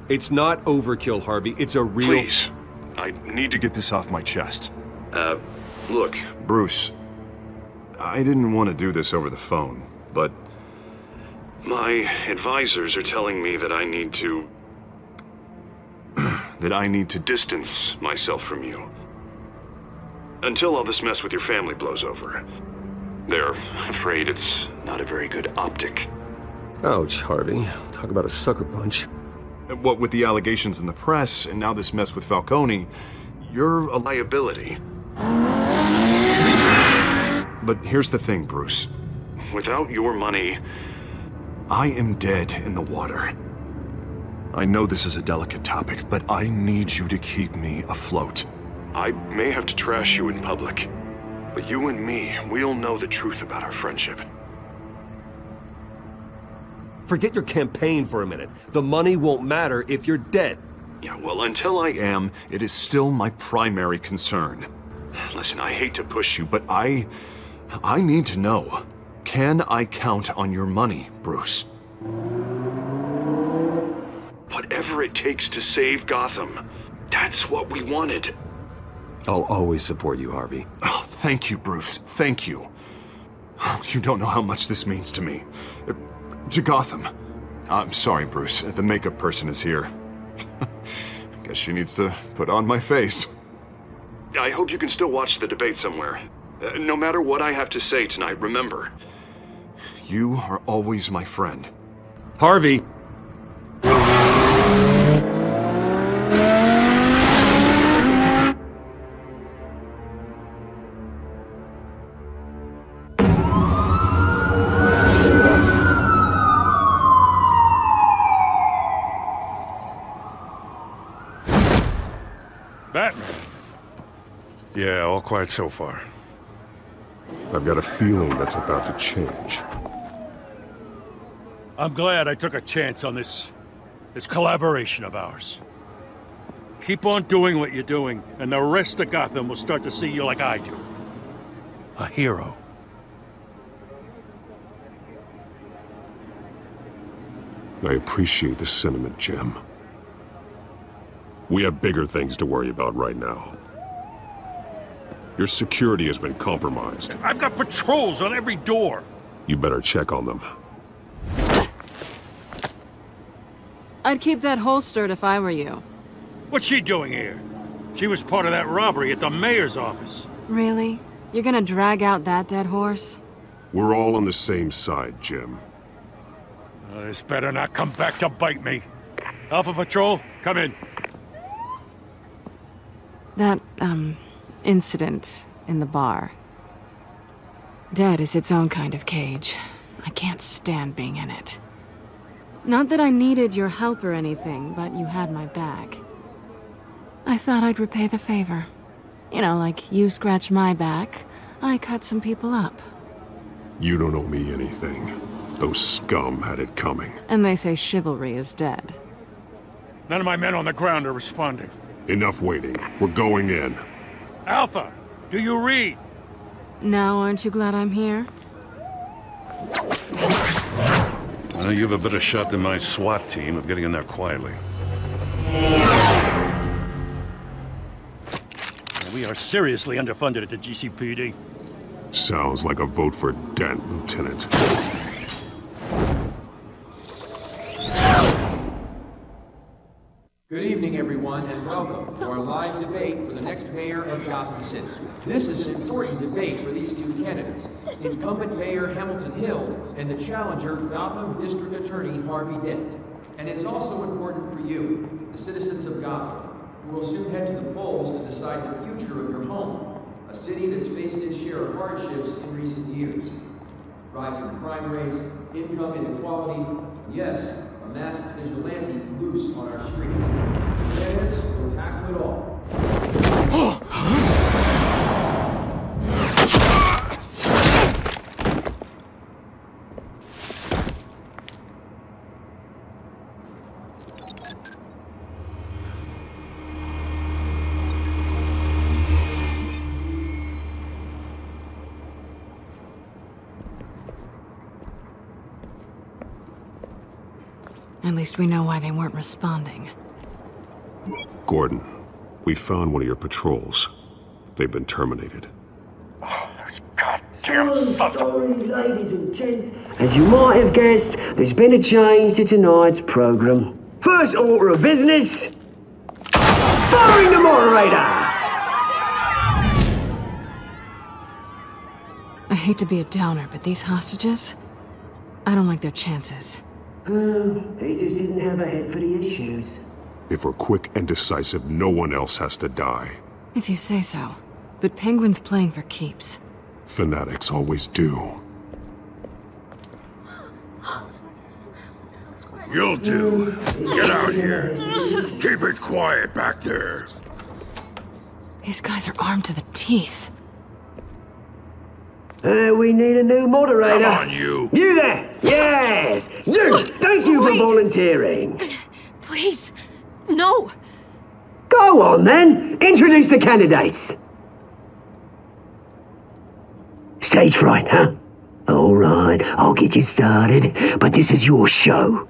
It's not overkill, Harvey. It's a real... Please. I need to get this off my chest. Look, Bruce. I didn't want to do this over the phone, but... my advisors are telling me that I need to... that I need to distance myself from you. Until all this mess with your family blows over. They're afraid it's not a very good optic. Ouch, Harvey. Talk about a sucker punch. What with the allegations in the press, and now this mess with Falcone, you're a liability. But here's the thing, Bruce. Without your money, I am dead in the water. I know this is a delicate topic, but I need you to keep me afloat. I may have to trash you in public, but you and me, we'll know the truth about our friendship. Forget your campaign for a minute. The money won't matter if you're dead. Yeah, well, until I am, it is still my primary concern. Listen, I hate to push you, but I need to know. Can I count on your money, Bruce? Whatever it takes to save Gotham. That's what we wanted. I'll always support you, Harvey. Oh, thank you, Bruce. Thank you. You don't know how much this means to me. To Gotham. I'm sorry, Bruce. The makeup person is here. Guess she needs to put on my face. I hope you can still watch the debate somewhere. No matter what I have to say tonight, remember, you are always my friend. Harvey! Batman. Yeah, all quiet so far. I've got a feeling that's about to change. I'm glad I took a chance on this collaboration of ours. Keep on doing what you're doing, and the rest of Gotham will start to see you like I do. A hero. I appreciate the sentiment, Jim. We have bigger things to worry about right now. Your security has been compromised. I've got patrols on every door. You better check on them. I'd keep that holstered if I were you. What's she doing here? She was part of that robbery at the mayor's office. Really? You're gonna drag out that dead horse? We're all on the same side, Jim. This better not come back to bite me. Alpha Patrol, come in. That, incident in the bar. Dead is its own kind of cage. I can't stand being in it. Not that I needed your help or anything, but you had my back. I thought I'd repay the favor. You know, like you scratch my back, I cut some people up. You don't owe me anything. Those scum had it coming. And they say chivalry is dead. None of my men on the ground are responding. Enough waiting. We're going in. Alpha, do you read? Now aren't you glad I'm here? Well, you have a better shot than my SWAT team of getting in there quietly. We are seriously underfunded at the GCPD. Sounds like a vote for Dent, Lieutenant. Good evening, everyone, and welcome to our live debate for the next mayor of Gotham City. This is an important debate for these two candidates, incumbent Mayor Hamilton Hill and the challenger, Gotham District Attorney Harvey Dent. And it's also important for you, the citizens of Gotham, who will soon head to the polls to decide the future of your home, a city that's faced its share of hardships in recent years. Rising crime rates, income inequality, and yes, a masked vigilante loose on our streets. Candidates will tackle it all. At least we know why they weren't responding. Gordon, we found one of your patrols. They've been terminated. Sorry, ladies and gents. As you might have guessed, there's been a change to tonight's program. First order of business, firing the moderator! I hate to be a downer, but these hostages, I don't like their chances. He just didn't have a head for the issues. If we're quick and decisive, no one else has to die. If you say so. But Penguin's playing for keeps. Fanatics always do. You'll do. Get out here. Keep it quiet back there. These guys are armed to the teeth. We need a new moderator. Come on, you. You there! Yes! You! Thank you for volunteering. Please, no. Go on, then. Introduce the candidates. Stage fright, huh? All right, I'll get you started, but this is your show.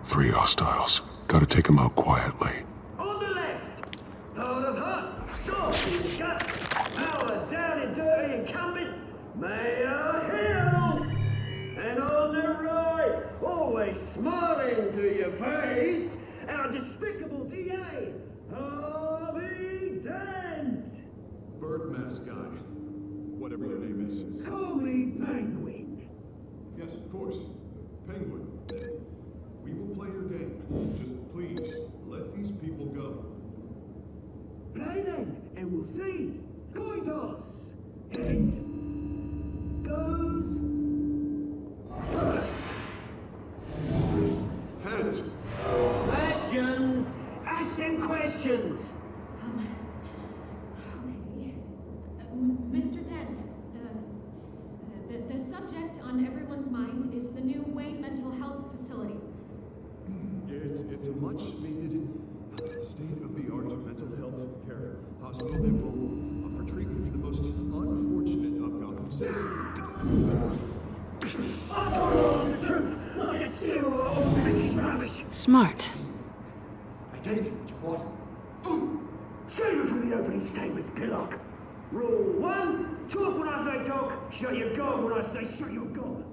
3 hostiles. Gotta take them out quietly. On the left, Lord of Hut, soft in gut, power down and dirty incumbent, Mayor Hill. And on the right, always smiling to your face, our despicable DA, Harvey Dent. Bird mask guy. Whatever your name is. Call me Penguin. Yes, of course. Penguin. We will play your game. Just please, let these people go. Play then, and we'll see. Coin toss. Head goes first. Heads. Questions. Ask them questions. Mr. Dent, the subject on everyone's mind is the new Wayne Mental Health Facility. It's a much-needed, state-of-the-art mental health care hospital that will offer treatment for the most unfortunate of Gotham citizens. I told you the truth. I just steal all this rubbish. Smart. I gave you what you wanted. Save it for the opening statements, Pillock. Rule 1, talk when I say talk, shut your gob when I say shut your gob.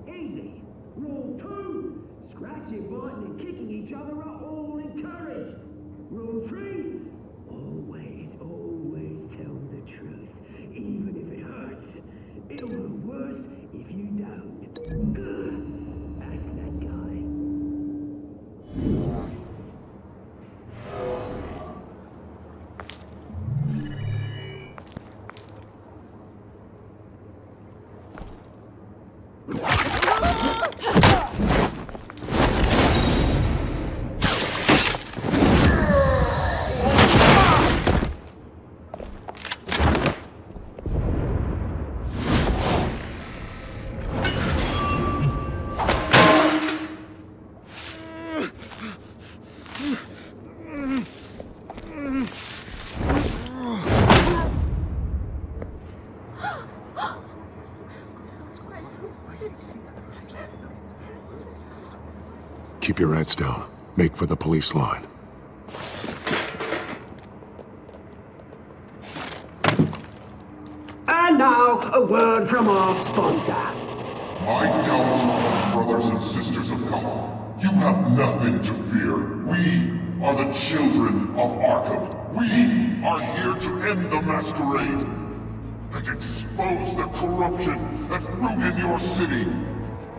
Easy. Rule 2, scratching, biting and kicking each other are all encouraged. Rule 3, always tell the truth, even if it hurts. It'll look worse if you don't. Ask that guy. Keep your heads down. Make for the police line. And now, a word from our sponsor. My downtrodden brothers and sisters of Gotham, you have nothing to fear. We are the children of Arkham. We are here to end the masquerade and expose the corruption that rooted your city.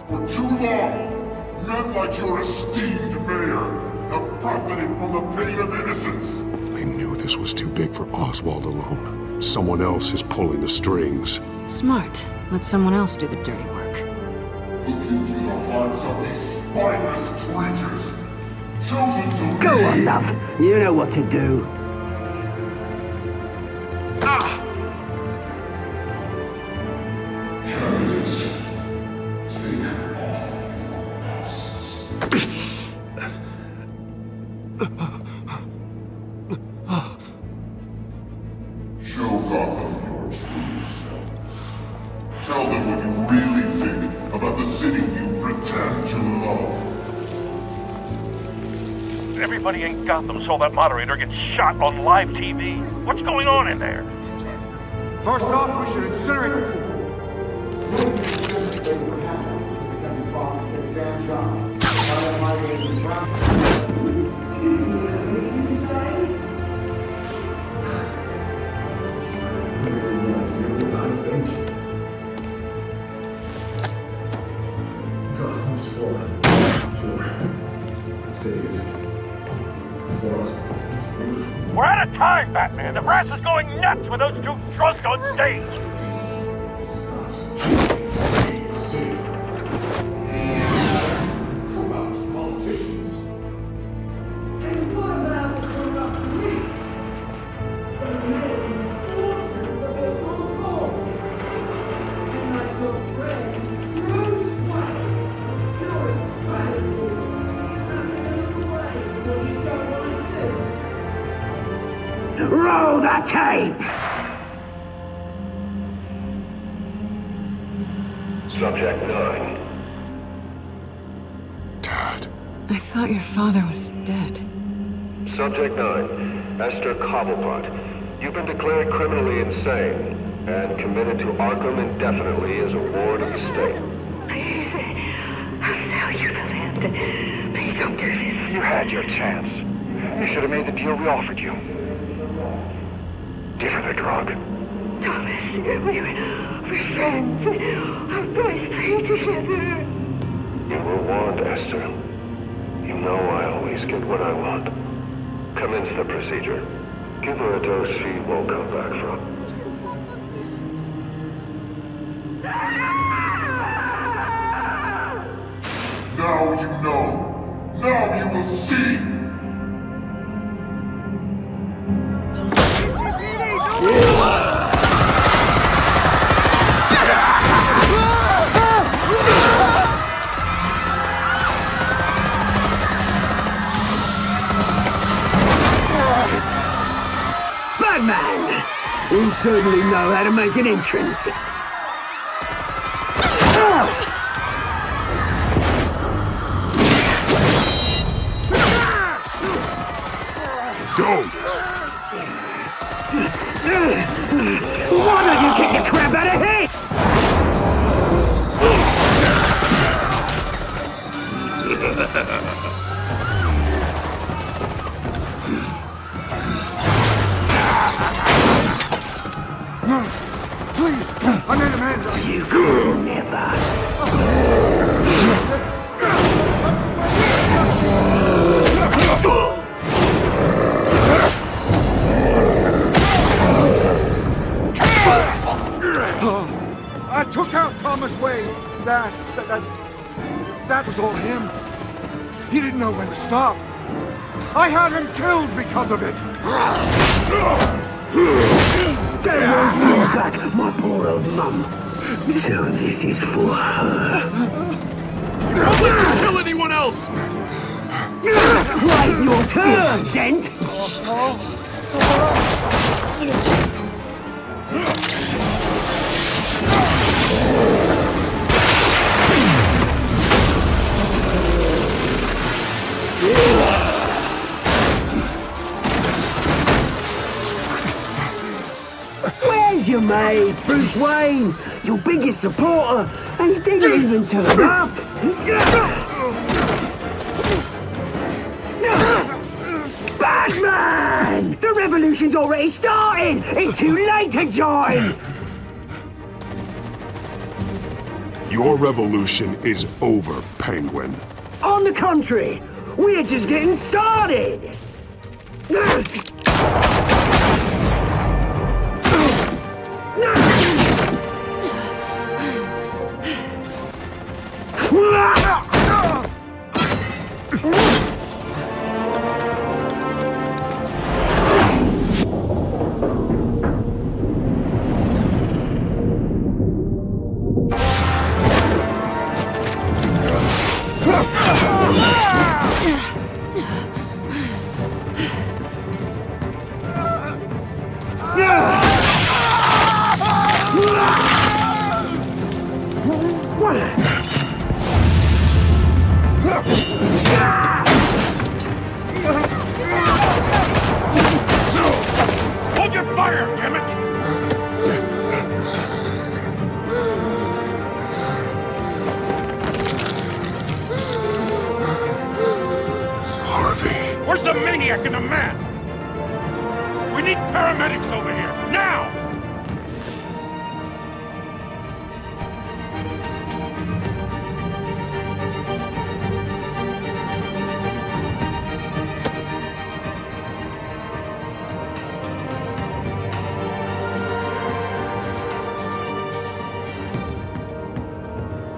For too long, men like your esteemed mayor have profited from the pain of innocence. They knew this was too big for Oswald alone. Someone else is pulling the strings. Smart. Let someone else do the dirty work. Look into the hearts of these spineless creatures, chosen to Go on, love. You know what to do. Candidates, take off your masks. Show Gotham your true self. Tell them what you really think about the city you pretend to love. Everybody in Gotham saw that moderator get shot on live TV. What's going on in there? First off, we should incinerate the pool. Gotham's fallen. Sure. Let's say it isn't. We're out of time, Batman. The brass is going nuts with those two drunks on stage. Politicians. And what about the corrupt police? They're making fortunes of their own cause. And like your friend, Bruce Wayne, you're a fantasy. You don't want to see. Roll the tape! Subject 9. I thought your father was dead. Subject 9, Esther Cobblepot. You've been declared criminally insane and committed to Arkham indefinitely as a ward of the state. Please, I'll sell you the land. Please don't do this. You had your chance. You should have made the deal we offered you. Give her the drug. Thomas, we're friends. Our boys play together. You were warned, Esther. You know I always get what I want. Commence the procedure. Give her a dose she won't come back from. Now you know. Now you will see. Batman! You certainly know how to make an entrance. Go! Why don't you kick the crap out of him? No, please, I made a man. You could never. I took out Thomas Wayne. That was all him. He didn't know when to stop. I had him killed because of it. Don't hold back, my poor old mum. So this is for her. Don't let you kill anyone else! Wait your turn, Dent! mate. Bruce Wayne, your biggest supporter, and he didn't even turn up. Batman! The revolution's already started! It's too late to join! Your revolution is over, Penguin. On the contrary, we're just getting started! Hold your fire, damn it! Harvey. Where's the maniac in the mask? We need paramedics over here, now!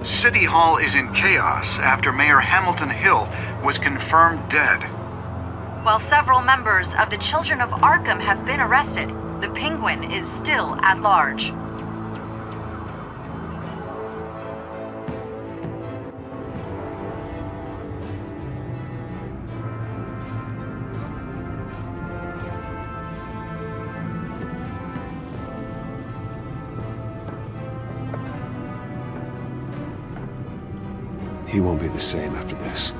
City Hall is in chaos after Mayor Hamilton Hill was confirmed dead. While several members of the Children of Arkham have been arrested, the Penguin is still at large. He won't be the same after this.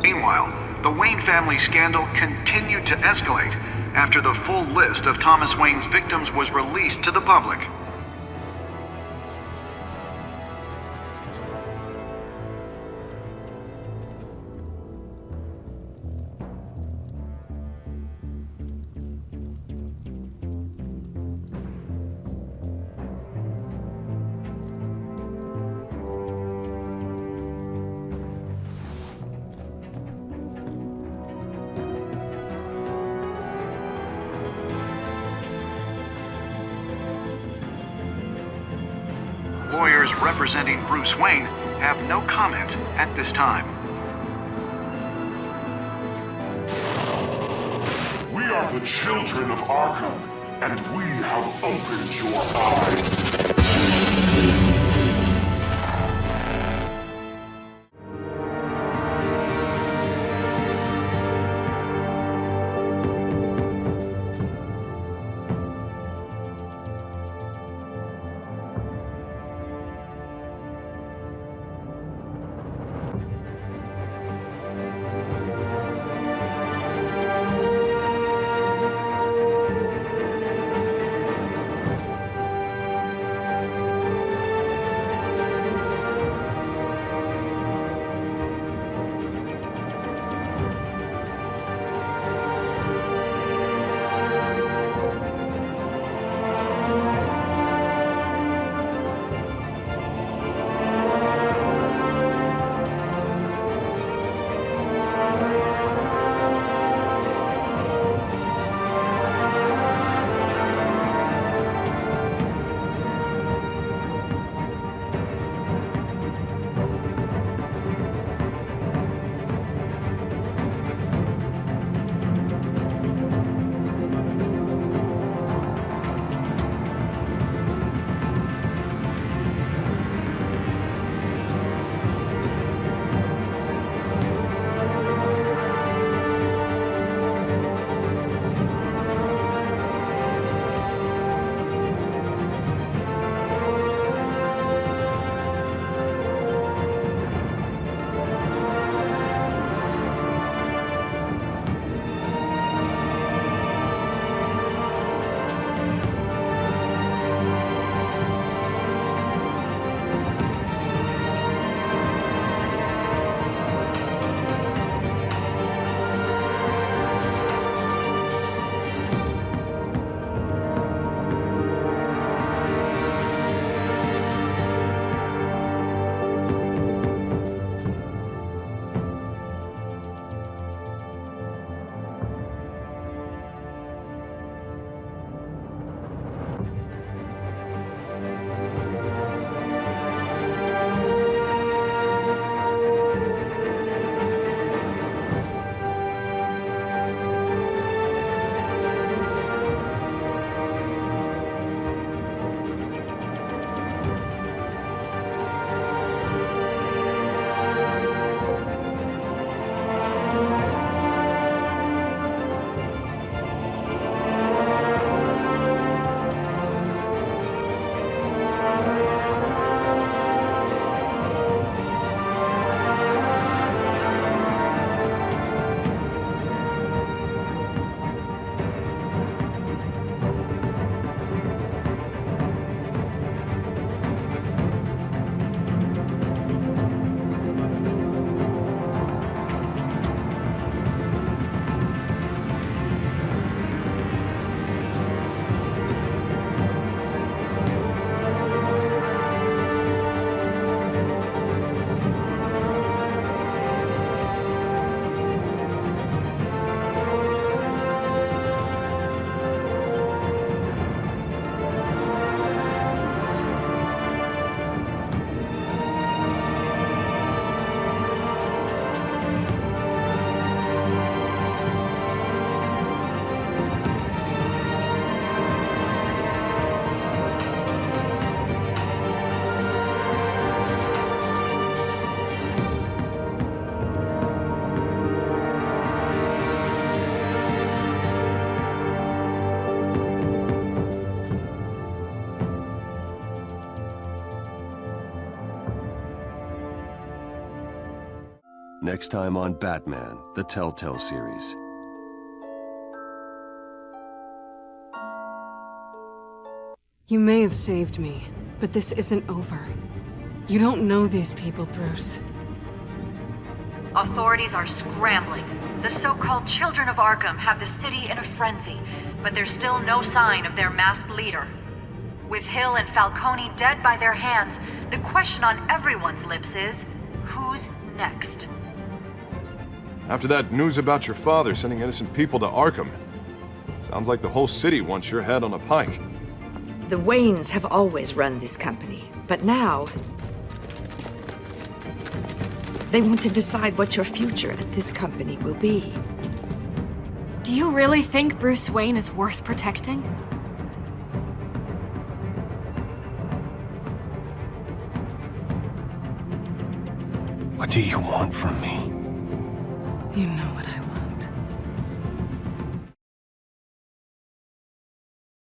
Meanwhile, the Wayne family scandal continued to escalate after the full list of Thomas Wayne's victims was released to the public. Lawyers representing Bruce Wayne have no comment at this time. We are the children of Arkham, and we have opened your eyes. Next time on Batman, the Telltale Series. You may have saved me, but this isn't over. You don't know these people, Bruce. Authorities are scrambling. The so-called Children of Arkham have the city in a frenzy, but there's still no sign of their masked leader. With Hill and Falcone dead by their hands, the question on everyone's lips is, who's next? After that news about your father sending innocent people to Arkham, sounds like the whole city wants your head on a pike. The Waynes have always run this company, but now they want to decide what your future at this company will be. Do you really think Bruce Wayne is worth protecting? What do you want from me? You know what I want.